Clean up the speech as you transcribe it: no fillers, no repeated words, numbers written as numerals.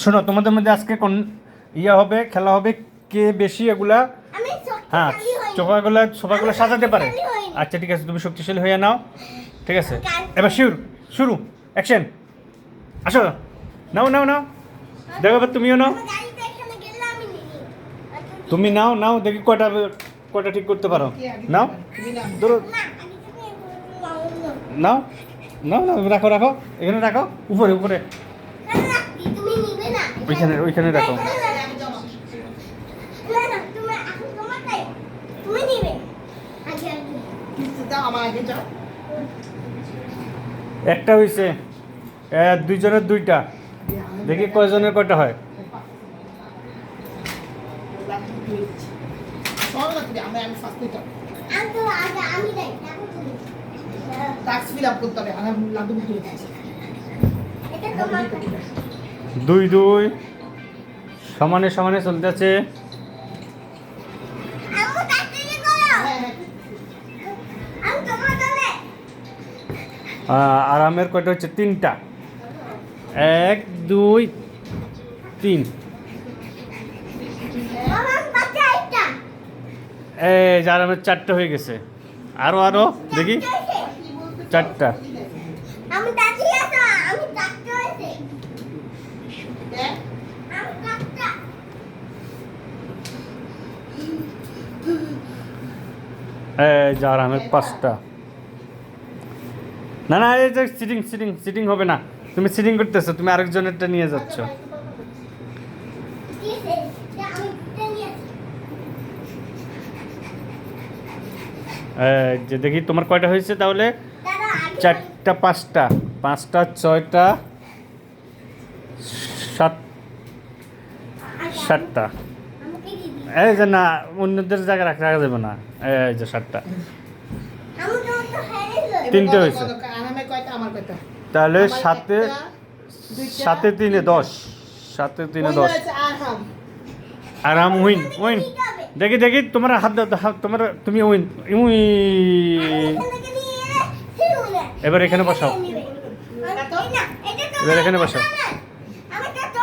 শোনো, তোমাদের মধ্যে আজকে কোন ইয়া হবে, খেলা হবে, কে বেশি এগুলা হ্যাঁ সোফাগুলো সাজাতে পারে। আচ্ছা ঠিক আছে, তুমি শক্তিশালী হয়ে নাও, ঠিক আছে। এবার শুরু অ্যাকশন। আসো, নাও নাও নাও, দেখো এবার তুমিও নাও, তুমি নাও দেখি কয়টা ঠিক করতে পারো। নাও ধরো, নাও রাখো এখানে রাখো, উপরে ওইখানে রাখো। একটা হয়েছে, দুইজনের দুইটা, দেখি কয়জনের কয়টা হয়। দুই সমানে চলতেছে। আরামের কয়টা হচ্ছে? তিনটা, 1 2 3। এই যে আরামের 4টা হয়ে গেছে। আরো দেখি, 4টা। এই যে আরামের 5টা। না এই যে সিটিং হবে না, তুমি সিটিং করতেছো, তুমি আরেকজনেরটা নিয়ে যাচ্ছ। যে দেখি তোমার কয়টা হয়েছে তাহলে? 4টা 5টা 6টা 7টা। এই যে না, অন্যদের জায়গায় রাখা যাবে না। এই যে 7টা, 3টে হয়েছে। তাহলে 7 3 10, 7 3 10। আরাম উইন। দেখি তোমার হাত দাও, তুমি উইন। এবার এখানে বসাও,